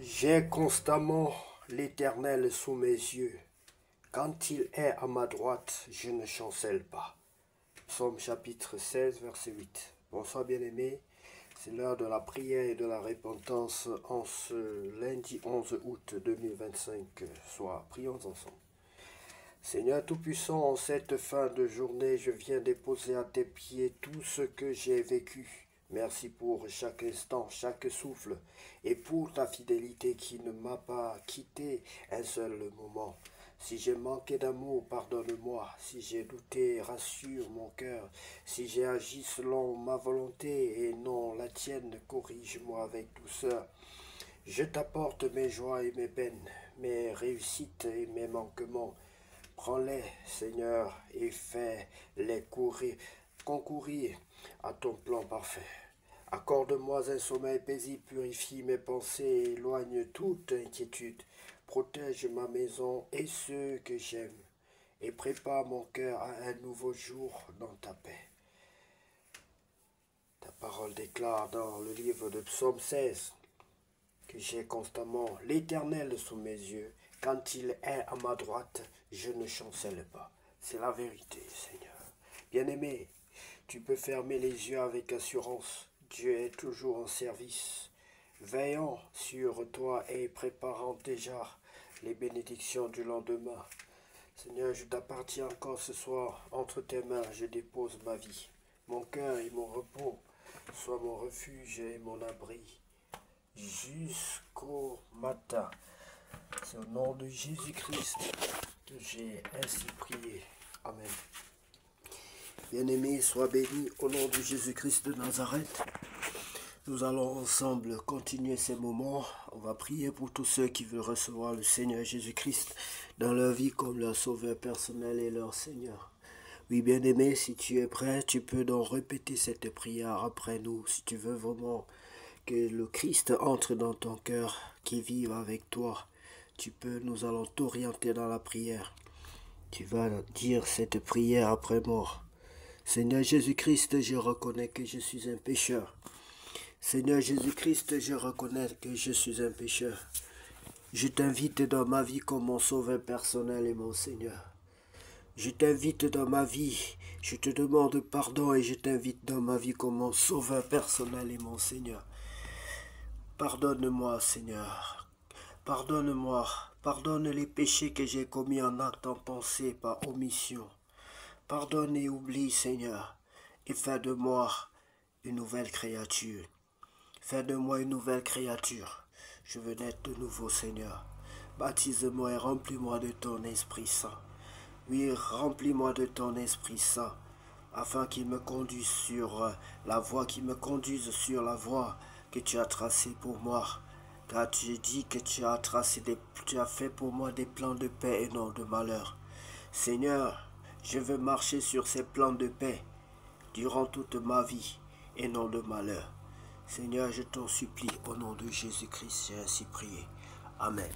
J'ai constamment l'Éternel sous mes yeux. Quand il est à ma droite, je ne chancelle pas. Psaume chapitre 16, verset 8. Bonsoir bien-aimés, c'est l'heure de la prière et de la repentance en ce lundi 11 août 2025 soir. Prions ensemble. Seigneur Tout-Puissant, en cette fin de journée, je viens déposer à tes pieds tout ce que j'ai vécu. Merci pour chaque instant, chaque souffle, et pour ta fidélité qui ne m'a pas quitté un seul moment. Si j'ai manqué d'amour, pardonne-moi. Si j'ai douté, rassure mon cœur. Si j'ai agi selon ma volonté et non la tienne, corrige-moi avec douceur. Je t'apporte mes joies et mes peines, mes réussites et mes manquements. Prends-les, Seigneur, et fais-les concourir à ton plan parfait. Accorde-moi un sommeil paisible, purifie mes pensées, éloigne toute inquiétude. Protège ma maison et ceux que j'aime, et prépare mon cœur à un nouveau jour dans ta paix. Ta parole déclare dans le livre de Psaume 16 que j'ai constamment l'Éternel sous mes yeux. Quand il est à ma droite, je ne chancelle pas. C'est la vérité, Seigneur. Bien-aimé, tu peux fermer les yeux avec assurance. Dieu est toujours en service, veillant sur toi et préparant déjà les bénédictions du lendemain. Seigneur, je t'appartiens encore ce soir. Entre tes mains, je dépose ma vie. Mon cœur et mon repos, sois mon refuge et mon abri jusqu'au matin. C'est au nom de Jésus-Christ que j'ai ainsi prié. Amen. Bien-aimé, sois béni au nom de Jésus-Christ de Nazareth. Nous allons ensemble continuer ces moments. On va prier pour tous ceux qui veulent recevoir le Seigneur Jésus-Christ dans leur vie comme leur sauveur personnel et leur Seigneur. Oui, bien-aimé, si tu es prêt, tu peux donc répéter cette prière après nous. Si tu veux vraiment que le Christ entre dans ton cœur, qu'il vive avec toi, nous allons t'orienter dans la prière. Tu vas dire cette prière après moi. Seigneur Jésus-Christ, je reconnais que je suis un pécheur. Seigneur Jésus-Christ, je reconnais que je suis un pécheur. Je t'invite dans ma vie comme mon sauveur personnel et mon Seigneur. Je t'invite dans ma vie, je te demande pardon et je t'invite dans ma vie comme mon sauveur personnel et mon Seigneur. Pardonne-moi, Seigneur. Pardonne-moi. Pardonne les péchés que j'ai commis en acte, en pensée, par omission. Pardonne et oublie, Seigneur, et fais de moi une nouvelle créature. Fais de moi une nouvelle créature. Je veux naître de nouveau, Seigneur. Baptise-moi et remplis-moi de ton Esprit Saint. Oui, remplis-moi de ton Esprit Saint, afin qu'il me conduise sur la voie, qu'il me conduise sur la voie que tu as tracée pour moi. Car tu dis que tu as fait pour moi des plans de paix et non de malheur. Seigneur, je veux marcher sur ces plans de paix durant toute ma vie et non de malheur. Seigneur, je t'en supplie, au nom de Jésus-Christ, j'ai ainsi prié. Amen.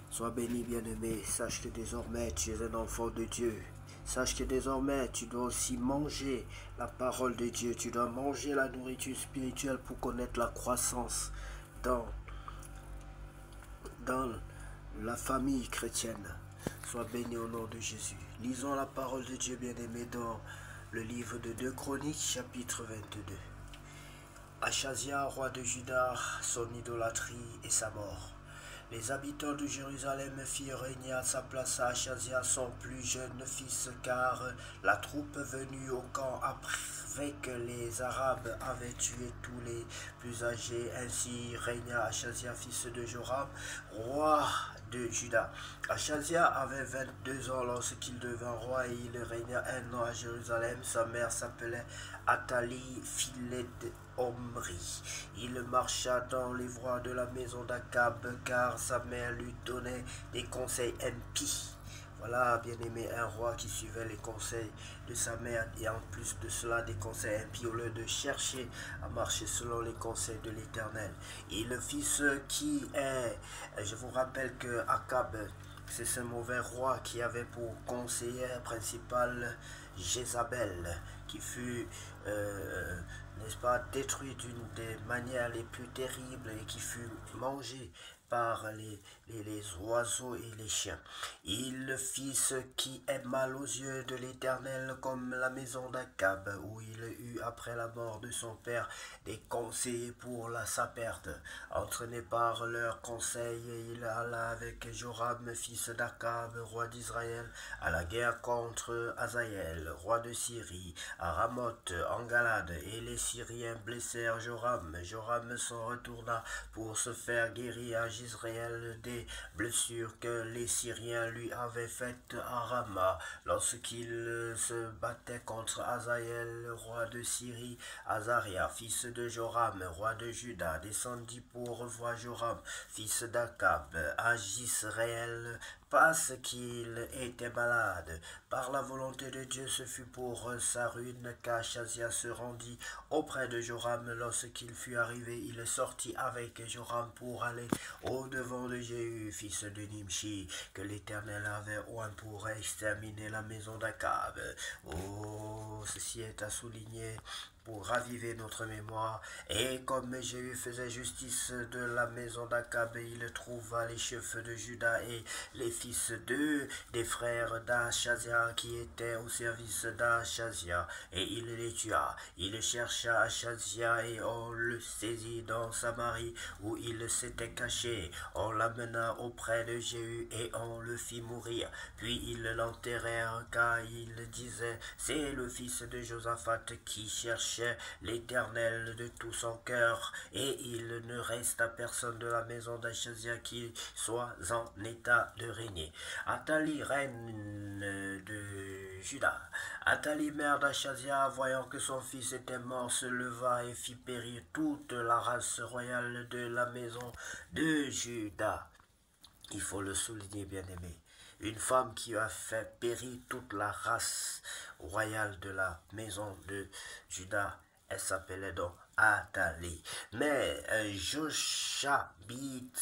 Sois béni, bien-aimé. Sache que désormais, tu es un enfant de Dieu. Sache que désormais, tu dois aussi manger la parole de Dieu. Tu dois manger la nourriture spirituelle pour connaître la croissance dans la famille chrétienne. Sois béni au nom de Jésus. Lisons la parole de Dieu, bien-aimé, dans le livre de 2 Chroniques, chapitre 22. Achazia, roi de Juda, son idolâtrie et sa mort. Les habitants de Jérusalem firent régner à sa place à Achazia son plus jeune fils, car la troupe venue au camp avec les Arabes avait tué tous les plus âgés. Ainsi régna Achazia, fils de Joram, roi de Juda. Achazia avait 22 ans lorsqu'il devint roi et il régna 1 an à Jérusalem. Sa mère s'appelait Athalie, fille d'Omri. Il marcha dans les voies de la maison d'Akab, car sa mère lui donnait des conseils impies. Voilà, bien-aimé, un roi qui suivait les conseils de sa mère et en plus de cela des conseils impies au lieu de chercher à marcher selon les conseils de l'Éternel. Et le fils qui est, je vous rappelle que Akab, c'est ce mauvais roi qui avait pour conseillère principale Jézabel, qui fut n'est-ce pas, détruit d'une des manières les plus terribles et qui fut mangé par les oiseaux et les chiens. Il fit ce qui est mal aux yeux de l'Éternel, comme la maison d'Akab, où il eut après la mort de son père des conseillers pour sa perte. Entraîné par leurs conseils, il alla avec Joram, fils d'Akab, roi d'Israël, à la guerre contre Hazaël, roi de Syrie, à Ramoth en Galade, et les Syriens blessèrent Joram. Joram s'en retourna pour se faire guérir à Israël des blessures que les Syriens lui avaient faites à Rama lorsqu'il se battait contre Hazaël, roi de Syrie. Azaria, fils de Joram, roi de Juda, descendit pour revoir Joram, fils d'Akab, à Israël, parce qu'il était malade. Par la volonté de Dieu, ce fut pour sa ruine qu'Achazia se rendit auprès de Joram. Lorsqu'il fut arrivé, il sortit avec Joram pour aller au-devant de Jéhu, fils de Nimshi, que l'Éternel avait oint pour exterminer la maison d'Akab. Oh, ceci est à souligner pour raviver notre mémoire. Et comme Jéhu faisait justice de la maison d'Akab, il trouva les chefs de Juda et les fils des frères d'Achazia qui étaient au service d'Achazia, et il les tua. Il chercha Achazia et on le saisit dans Samarie où il s'était caché. On l'amena auprès de Jéhu et on le fit mourir. Puis ils l'enterrèrent car il disait: c'est le fils de Josaphat qui cherchait l'Éternel de tout son cœur. Et il ne resta personne de la maison d'Achazia qui soit en état de régner. Athalie, reine de Juda. Athalie, mère d'Achazia, voyant que son fils était mort, se leva et fit périr toute la race royale de la maison de Juda. Il faut le souligner, bien-aimé. Une femme qui a fait périr toute la race royale de la maison de Juda, elle s'appelait donc Athalie. Mais Joshabit,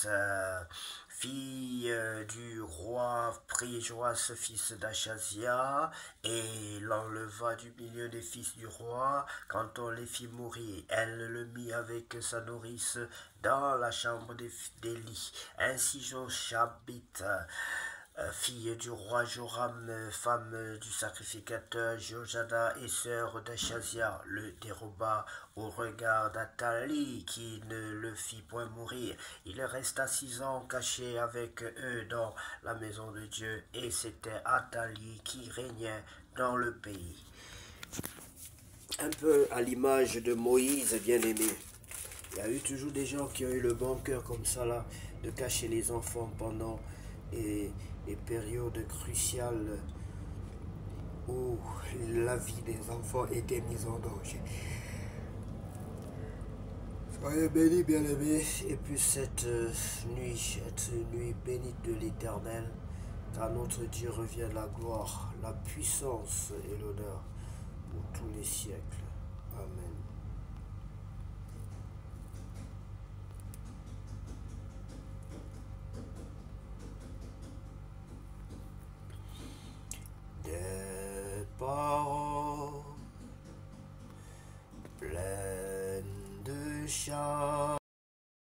fille du roi, prit Joas, fils d'Achazia, et l'enleva du milieu des fils du roi. Quand on les fit mourir, elle le mit avec sa nourrice dans la chambre d'Élie. Ainsi Joshabit, fille du roi Joram, femme du sacrificateur Jojada et sœur d'Achazia, le déroba au regard d'Athalie, qui ne le fit point mourir. Il resta 6 ans caché avec eux dans la maison de Dieu, et c'était Athalie qui régnait dans le pays. Un peu à l'image de Moïse, bien-aimé. Il y a eu toujours des gens qui ont eu le bon cœur comme ça, là, de cacher les enfants pendant les périodes cruciales où la vie des enfants était mise en danger. Soyez bénis, bien-aimés, et puis cette nuit bénite de l'Éternel, car notre Dieu revient la gloire, la puissance et l'honneur pour tous les siècles. Amen. Des paroles pleines de charme